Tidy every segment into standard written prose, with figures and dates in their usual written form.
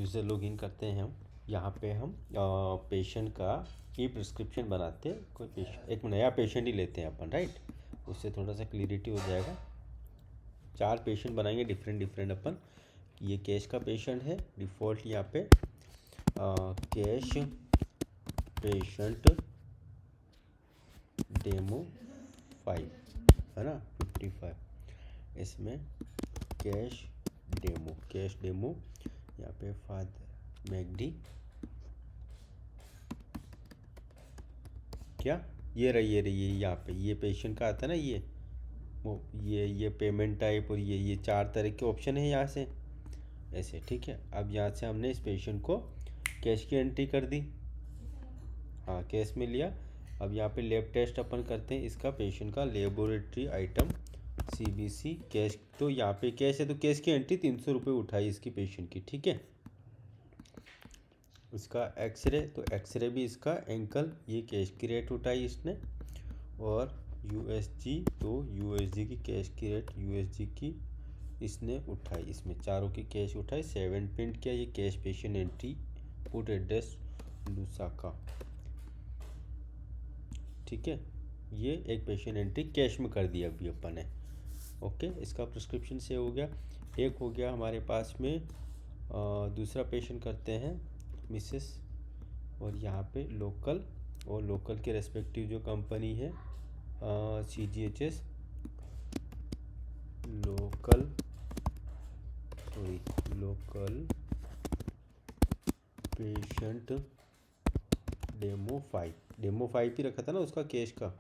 User login करते हैं हम। यहाँ पे हम पेशेंट का ई प्रिस्क्रिप्शन बनाते हैं। कोई पेशेंट, एक नया पेशेंट ही लेते हैं अपन, राइट। उससे थोड़ा सा क्लियरिटी हो जाएगा। 4 पेशेंट बनाएंगे डिफरेंट डिफरेंट अपन। ये कैश का पेशेंट है डिफ़ॉल्ट। यहाँ पे कैश पेशेंट डेमो 5 है ना, 55। इसमें कैश डेमो यहाँ पे फादर मैगडी, क्या ये रही यहाँ पे ये पेशेंट का आता है ना, ये वो ये पेमेंट टाइप और ये 4 तरह के ऑप्शन है यहाँ से ऐसे, ठीक है। अब यहाँ से हमने इस पेशेंट को कैश की एंट्री कर दी, हाँ कैश में लिया। अब यहाँ पे लैब टेस्ट अपन करते हैं इसका, पेशेंट का लेबोरेटरी आइटम CBC कैश। तो यहाँ पे कैश है तो कैश की एंट्री 300 रुपये उठाई इसकी पेशेंट की, ठीक है। इसका एक्सरे, तो एक्सरे भी इसका एंकल, ये कैश की रेट उठाई इसने। और USG, तो USG की कैश की रेट USG की इसने उठाई। इसमें चारों की कैश उठाई। 7 प्रिंट किया। ये cash patient entry, put address Lusaka, ठीक है। ये एक पेशेंट एंट्री कैश में कर दिया अभी अपन ने, ओके। इसका प्रिस्क्रिप्शन से हो गया। एक हो गया हमारे पास में दूसरा पेशेंट करते हैं मिसेस, और यहाँ पे लोकल, और लोकल के रेस्पेक्टिव जो कंपनी है CGHS लोकल पेशेंट डेमो 5 ही रखा था ना उसका कैश का,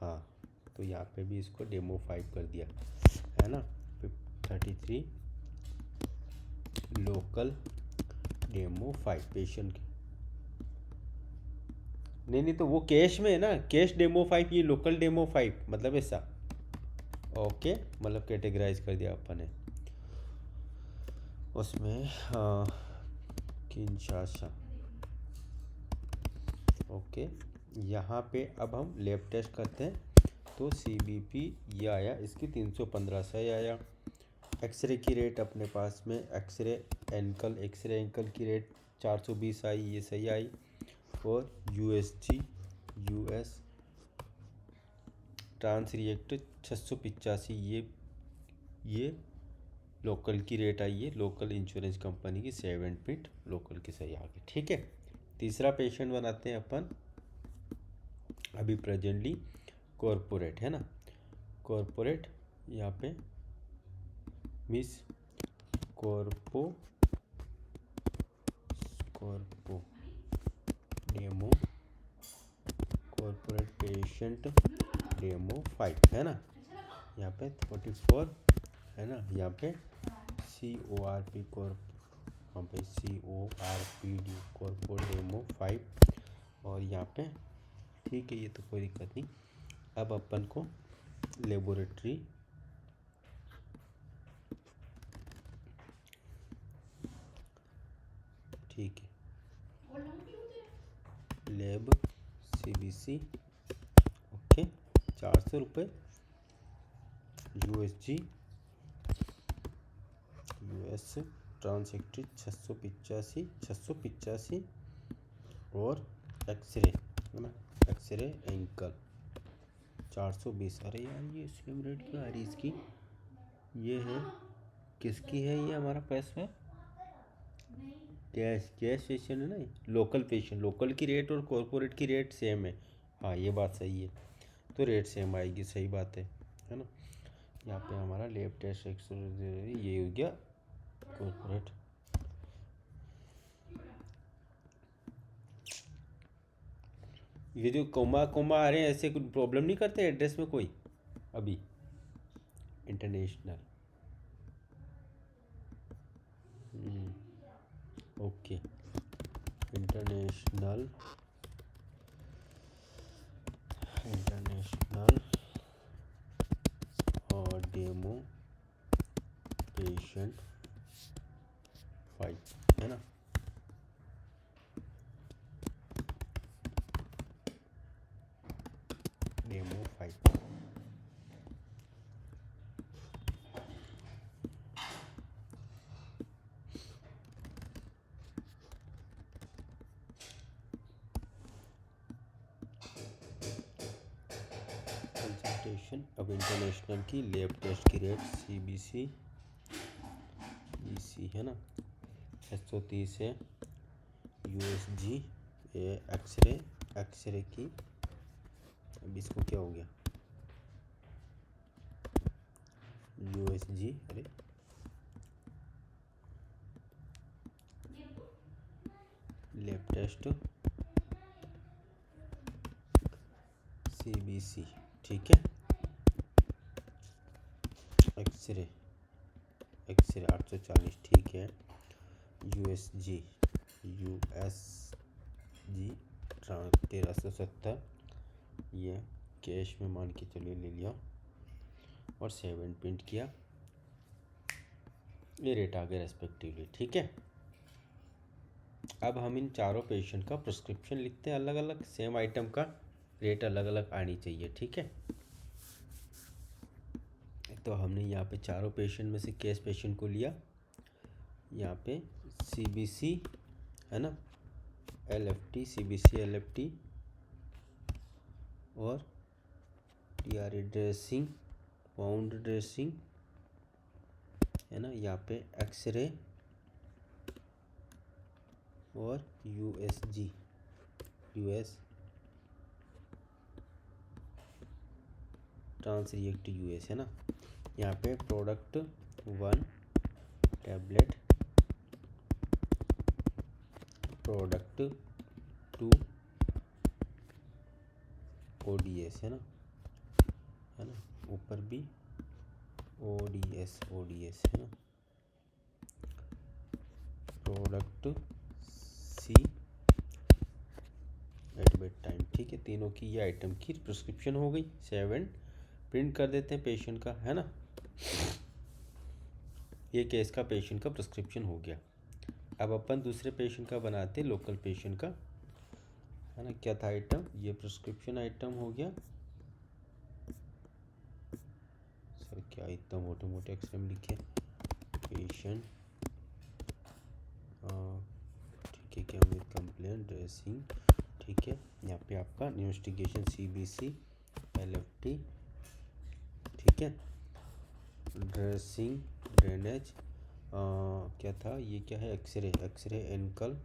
हाँ। तो यहाँ पे भी इसको डेमो 5 कर दिया है ना। 33 लोकल डेमो 5 पेशेंट की, नहीं तो वो कैश में है ना, कैश डेमो 5, ये लोकल डेमो 5, मतलब ऐसा, ओके। मतलब कैटेगराइज कर दिया अपन ने उसमें किंशासा, ओके। यहाँ पे अब हम लैब टेस्ट करते हैं। तो CBP ये आया, इसकी 315 सही आया। एक्सरे की रेट अपने पास में, एक्सरे एंकल की रेट 420 आई, ये सही आई। और USG ट्रांस रिएक्टर 685, ये लोकल की रेट आई है, लोकल इंश्योरेंस कंपनी की 7 प्रिंट लोकल की सही आ गई, ठीक है। तीसरा पेशेंट बनाते हैं अपन अभी प्रेजेंटली कॉरपोरेट, है ना। कॉरपोरेट, यहाँ पे मिस कॉर्पो डेमो कॉरपोरेट पेशेंट डेमो 5 है ना। यहाँ पे 44 है ना। यहाँ पे CORP यहाँ पे CORPD कॉर्पो डेमो 5, और यहाँ पे ठीक है, ये तो कोई दिक्कत नहीं। अब अपन को लेबोरेटरी ठीक है, लैब CBC, ओके, 400 रुपये। USG US ट्रांसएक्ट्री 685 और एक्सरे है ना, एक्सरे एंकल 420। अरे यार ये सेम रेट क्यों आ रही इसकी, ये है किसकी है ये हमारा पैस में, कैश पेशेंट है ना। लोकल पेशेंट, लोकल की रेट और कॉर्पोरेट की रेट सेम है, हाँ ये बात सही है। तो रेट सेम आएगी, सही बात है ना। यहाँ पे हमारा लैब टेस्ट ये हो गया कॉर्पोरेट। ये जो कोमा आ रहे हैं, ऐसे कुछ प्रॉब्लम नहीं करते एड्रेस में कोई अभी। इंटरनेशनल, ओके, इंटरनेशनल और डेमो पेशेंट 5 है ना। Demo 5, patient. अब इंटरनेशनल की लैब टेस्ट की रेट CBC BC है ना, 130 है। USG ये एक्सरे की, अब इसको क्या हो गया USG, अरे लैब टेस्ट CBC, ठीक है। एक्सरे 840, ठीक है। USG 1370, ये कैश में मान के चलिए ले लिया और 7 प्रिंट किया, ये रेट आ गए रेस्पेक्टिवली, ठीक है। अब हम इन चारों पेशेंट का प्रिस्क्रिप्शन लिखते हैं अलग अलग, सेम आइटम का रेट अलग अलग आनी चाहिए, ठीक है। तो हमने यहाँ पे चारों पेशेंट में से केस पेशेंट को लिया, यहाँ पे CBC है ना, LFT CBC LFT और TRE ड्रेसिंग, पाउंड ड्रेसिंग है ना, यहाँ पे एक्सरे और USG US trans react US है ना। यहाँ पे प्रोडक्ट 1 टैबलेट, प्रोडक्ट 2 ODS है ना, ऊपर भी ODS है ना, product C at bed time, ठीक है। तीनों की ये आइटम की प्रिस्क्रिप्शन हो गई, 7 प्रिंट कर देते हैं पेशेंट का, है ना। ये केस का पेशेंट का प्रिस्क्रिप्शन हो गया। अब अपन दूसरे पेशेंट का बनाते हैं, लोकल पेशेंट का, है ना। क्या था आइटम, ये प्रिस्क्रिप्शन आइटम हो गया। सर क्या इतना मोटे मोटे अक्षर में लिखे, पेशेंट, ठीक है। क्या विद कंप्लेंट ड्रेसिंग, ठीक है। यहाँ पे आपका इन्वेस्टिगेशन CBC LFT, ठीक है। ड्रेसिंग ड्रेनेज, क्या था, ये क्या है, एक्सरे एंकल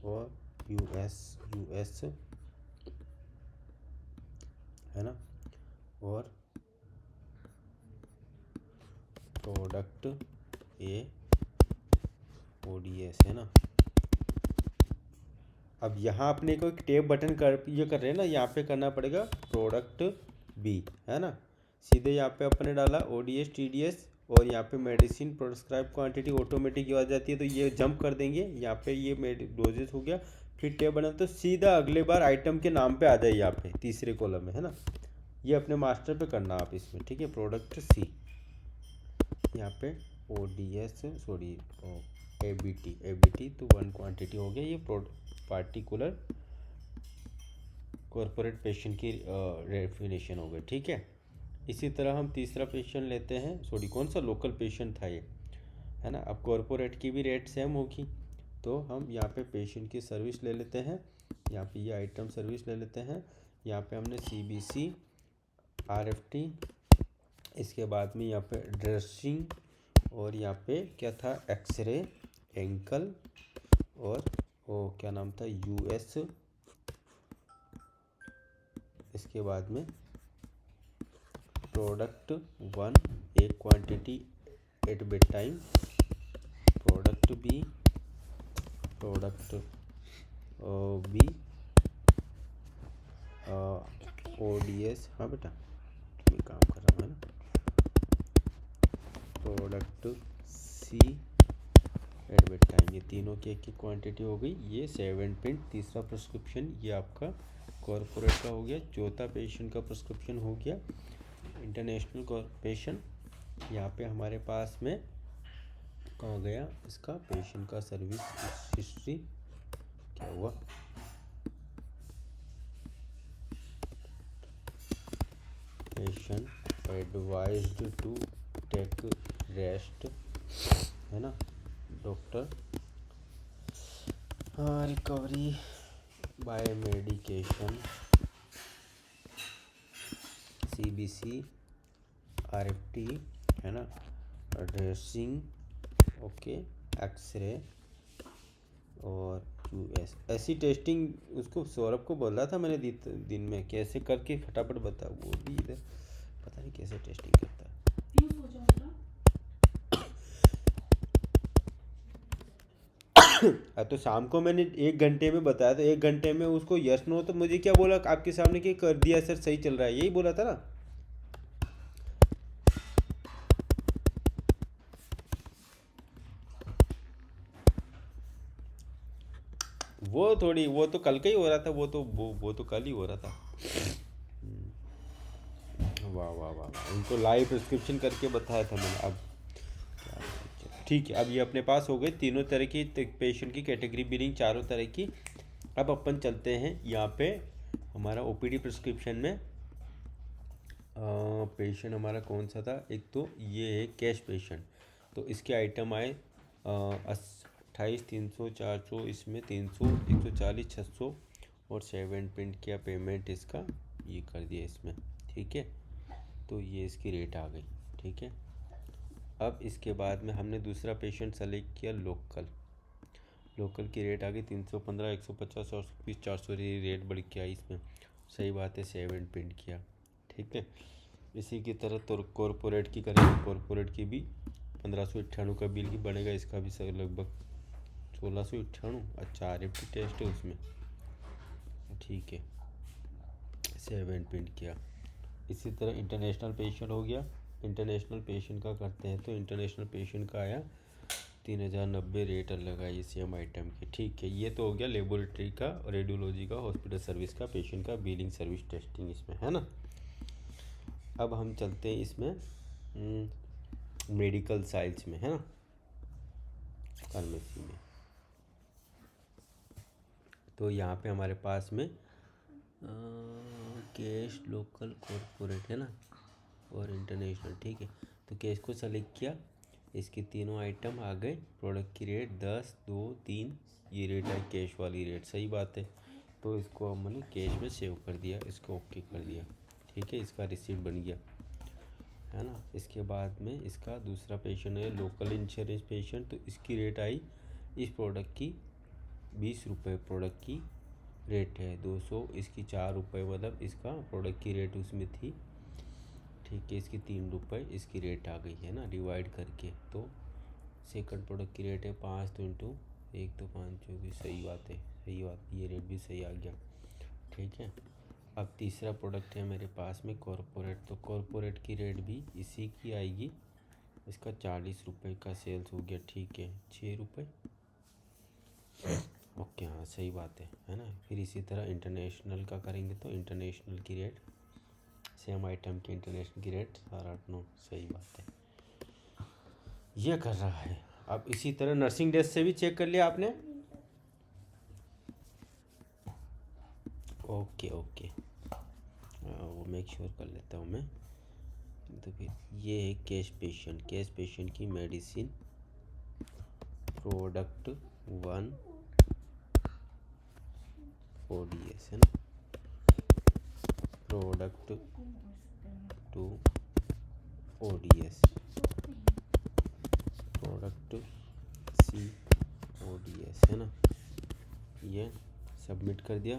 और US है ना, और प्रोडक्ट A ODS है ना। अब यहाँ अपने को एक टेप बटन ये कर रहे हैं ना, यहाँ पे करना पड़ेगा प्रोडक्ट B है ना। सीधे यहाँ पे अपने डाला ODS TDS और यहाँ पे मेडिसिन प्रिस्क्राइब क्वांटिटी ऑटोमेटिक आ जाती है, तो ये जंप कर देंगे यहाँ पे, ये डोजेस हो गया। फिर टेप बटन तो सीधा अगले बार आइटम के नाम पे आ जाए, यहाँ पे तीसरे कॉलम में है ना। ये अपने मास्टर पे करना आप इसमें, ठीक है। प्रोडक्ट C यहाँ पे ODS सॉरी ABT तो 1 क्वांटिटी हो गया, ये पार्टिकुलर कॉर्पोरेट पेशेंट की डेफिनेशन हो गई, ठीक है। इसी तरह हम तीसरा पेशेंट लेते हैं, सॉरी कौन सा लोकल पेशेंट था ये, है ना। अब कॉर्पोरेट की भी रेट सेम होगी, तो हम यहाँ पे पेशेंट की सर्विस ले लेते हैं, यहाँ पे ये आइटम सर्विस ले लेते हैं। यहाँ पे हमने CBC RFT, इसके बाद में यहाँ पे ड्रेसिंग, और यहाँ पे क्या था, एक्सरे एंकल, और वो क्या नाम था US, इसके बाद में प्रोडक्ट 1 एक quantity eight bed time, product B ODS, हाँ बेटा मैं काम कर रहा हूँ ना। Product C at bed time, ये तीनों की एक क्वांटिटी हो गई। ये 7 प्रिंट तीसरा प्रिस्क्रिप्शन ये आपका कॉर्पोरेट का हो गया। चौथा पेशेंट का प्रिस्क्रिप्शन हो गया इंटरनेशनल पेशेंट। यहाँ पे हमारे पास में कहाँ गया इसका पेशेंट का सर्विस हिस्ट्री, क्या हुआ, patient advised to take rest है ना, doctor recovery by medication, CBC RFT है ना, ड्रेसिंग, ओके, एक्सरे और US ऐसी टेस्टिंग उसको सौरभ को बोला था मैंने दिन में, कैसे करके फटाफट बता, वो भी इधर पता नहीं कैसे टेस्टिंग करता है। अब तो शाम को मैंने 1 घंटे में बताया, तो 1 घंटे में उसको यस नो, तो मुझे क्या बोला आपके सामने कि कर दिया सर, सही चल रहा है, यही बोला था ना। वो तो कल का ही हो रहा था, वो तो कल ही हो रहा था। वाह वाह वाह वाह, उनको लाइव प्रिस्क्रिप्शन करके बताया था मैंने। अब ठीक है, अब ये अपने पास हो गए तीनों तरह की पेशेंट की कैटेगरी बिलिंग, चारों तरह की। अब अपन चलते हैं यहाँ पे हमारा OPD प्रिस्क्रिप्शन में। पेशेंट हमारा कौन सा था, एक तो ये है कैश पेशेंट, तो इसके आइटम आए 28, 300, 400, इसमें 300, 140, 600 और 7 प्रिंट किया पेमेंट इसका, ये कर दिया इसमें, ठीक है। तो ये इसकी रेट आ गई, ठीक है। अब इसके बाद में हमने दूसरा पेशेंट सेलेक्ट किया लोकल की रेट आ गई 315, 150 और 20, 400 रेट बढ़ के आई इसमें, सही बात है, 7 प्रिंट किया, ठीक है। इसी की तरह तो कॉरपोरेट की करेंगे, कॉरपोरेट की भी 1598 का बिल ही बनेगा, इसका भी सर लगभग 1698। अच्छा, RFT टेस्ट है उसमें, ठीक है, 7 प्रिंट किया। इसी तरह इंटरनेशनल पेशेंट हो गया, इंटरनेशनल पेशेंट का करते हैं, तो इंटरनेशनल पेशेंट का आया 3090 रेट अलग आई सेम आइटम की, ठीक है। ये तो हो गया लेबोरेटरी का, रेडियोलॉजी का, हॉस्पिटल सर्विस का, पेशेंट का बिलिंग सर्विस टेस्टिंग इसमें, है ना। अब हम चलते हैं इसमें मेडिकल साइंस में, है ना, फार्मेसी में। तो यहाँ पे हमारे पास में कैश, लोकल, कॉरपोरेट, है ना, और इंटरनेशनल, ठीक है। तो कैश को सेलेक्ट किया, इसके तीनों आइटम आ गए, प्रोडक्ट की रेट 10, 2, 3, ये रेट है कैश वाली रेट, सही बात है। तो इसको हमने कैश में सेव कर दिया, इसको ओके कर दिया, ठीक है, इसका रिसीप्ट बन गया, है ना। इसके बाद में इसका दूसरा पेशेंट है लोकल इंश्योरेंस पेशेंट, तो इसकी रेट आई इस प्रोडक्ट की 20 रुपये, प्रोडक्ट की रेट है 200, इसकी 4 रुपये, मतलब इसका प्रोडक्ट की रेट उसमें थी, ठीक है। इसकी 3 रुपये इसकी रेट आ गई, है ना, डिवाइड करके। तो सेकंड प्रोडक्ट की रेट है 5, तो इंटू 1, तो 5 24, सही बात है, सही बात, ये रेट भी सही आ गया, ठीक है। अब तीसरा प्रोडक्ट है मेरे पास में कॉरपोरेट, तो कॉरपोरेट की रेट भी इसी की आएगी, इसका 40 रुपये का सेल्स हो गया, ठीक है, 6 रुपये, ओके, हाँ सही बात है ना। फिर इसी तरह इंटरनेशनल का करेंगे, तो इंटरनेशनल की रेट सेम आइटम की इंटरनेशनल की रेट 789, सही बात है, ये कर रहा है। अब इसी तरह नर्सिंग डेस्क से भी चेक कर लिया आपने, ओके ओके, वो मेक श्योर कर लेता हूँ मैं। तो फिर ये है कैश पेशेंट की मेडिसिन प्रोडक्ट 1 ODS, है ना, product 2 ODS, product C ODS, है ना, ये सबमिट कर दिया।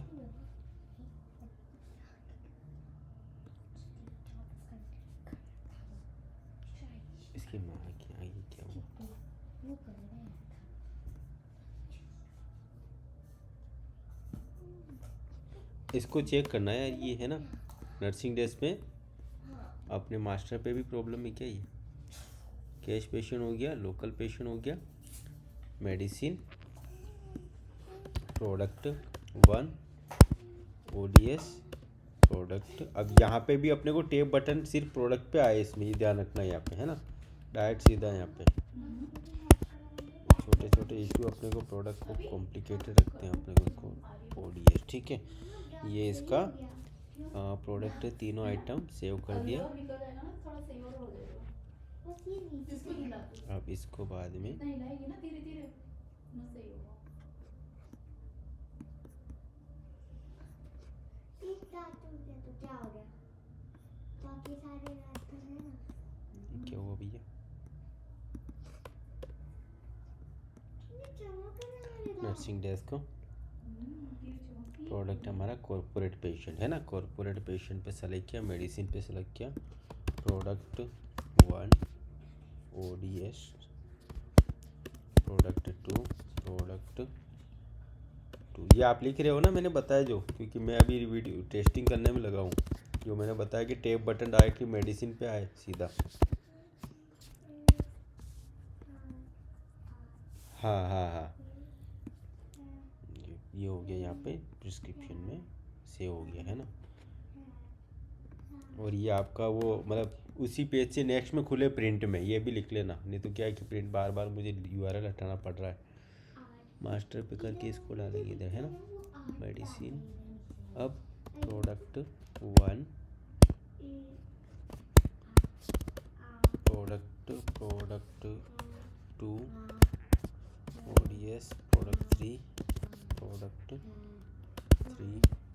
इसकी माँ क्या, ये क्या हुआ, इसको चेक करना है यार, ये है ना नर्सिंग डेस्क में अपने मास्टर पे भी प्रॉब्लम है क्या, ये कैश पेशेंट हो गया, लोकल पेशेंट हो गया, मेडिसिन प्रोडक्ट 1 ODS प्रोडक्ट। अब यहाँ पे भी अपने को टेप बटन सिर्फ प्रोडक्ट पे आए, इसमें ये ध्यान रखना है यहाँ पे, है ना, डायरेक्ट सीधा यहाँ पे। छोटे छोटे इशू अपने को प्रोडक्ट को कॉम्प्लिकेटेड रखते हैं अपने को ODS, ठीक है। ये इसका प्रोडक्ट तीनों आइटम सेव कर दिया। अब इसको बाद में तो क्या हो गया, बाकी सारे रास्ते हैं ना। नर्सिंग डेस्क को प्रोडक्ट हमारा कॉर्पोरेट पेशेंट है ना, कॉर्पोरेट पेशेंट पे सेलेक्ट किया, मेडिसिन पे सेलेक्ट किया, प्रोडक्ट 1 ODS, प्रोडक्ट 2 ये आप लिख रहे हो ना, मैंने बताया जो, क्योंकि मैं अभी वीडियो टेस्टिंग करने में लगा हूँ। जो मैंने बताया कि टैब बटन डायरेक्टली मेडिसिन पे आए सीधा। हाँ हाँ हाँ, ये हो गया, यहाँ पे प्रिस्क्रिप्शन में सेव हो गया है ना। और ये आपका वो मतलब उसी पेज से नेक्स्ट में खुले प्रिंट में, ये भी लिख लेना, नहीं तो क्या है कि प्रिंट बार बार मुझे URL हटाना पड़ रहा है। मास्टर पे करके इसको डालेंगे इधर है ना, मेडिसिन। अब product 1 product 2 ODS, product 3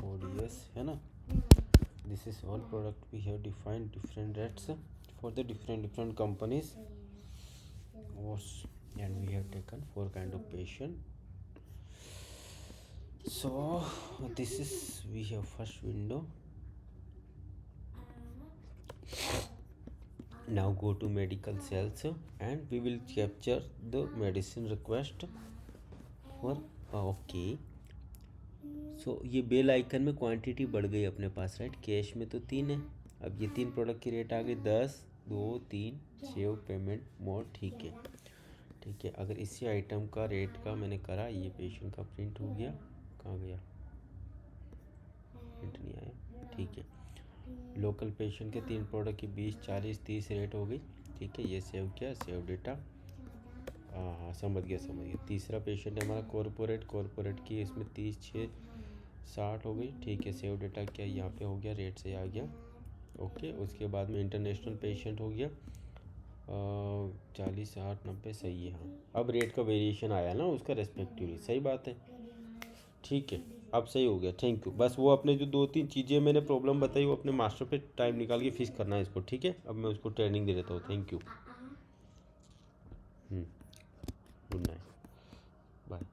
ODS है ना। This is all product we have defined different rates for the different companies, and we have taken 4 kind of patient. So this is, we have first window. Now go to medical sales and we will capture the medicine request for okay. सो ये bell icon में quantity बढ़ गई अपने पास, right. Cash में तो 3 है, अब ये 3 प्रोडक्ट की रेट आ गई 10, 2, 3, सेव पेमेंट मोड, ठीक है ठीक है। अगर इसी आइटम का रेट का मैंने करा, ये पेशेंट का प्रिंट हो गया, कहाँ गया, प्रिंट नहीं आया, ठीक है। लोकल पेशेंट के 3 प्रोडक्ट की 20, 40, 30 रेट हो गई, ठीक है। ये सेव किया, सेव डेटा, हाँ समझ गया। तीसरा पेशेंट है हमारा कॉर्पोरेट की, इसमें 30, 6, 60 हो गई, ठीक है। सेव डेटा क्या यहाँ पे हो गया, रेट से आ गया, ओके। उसके बाद में इंटरनेशनल पेशेंट हो गया 40, 60, 90, सही है। हाँ, अब रेट का वेरिएशन आया ना उसका रेस्पेक्टिवली, सही बात है, ठीक है। अब सही हो गया, थैंक यू। बस वो अपने जो 2-3 चीज़ें मैंने प्रॉब्लम बताई, वो अपने मास्टर पे टाइम निकाल के फिक्स करना है इसको, ठीक है। अब मैं उसको ट्रेनिंग दे देता हूँ, thank you. Good night, bye.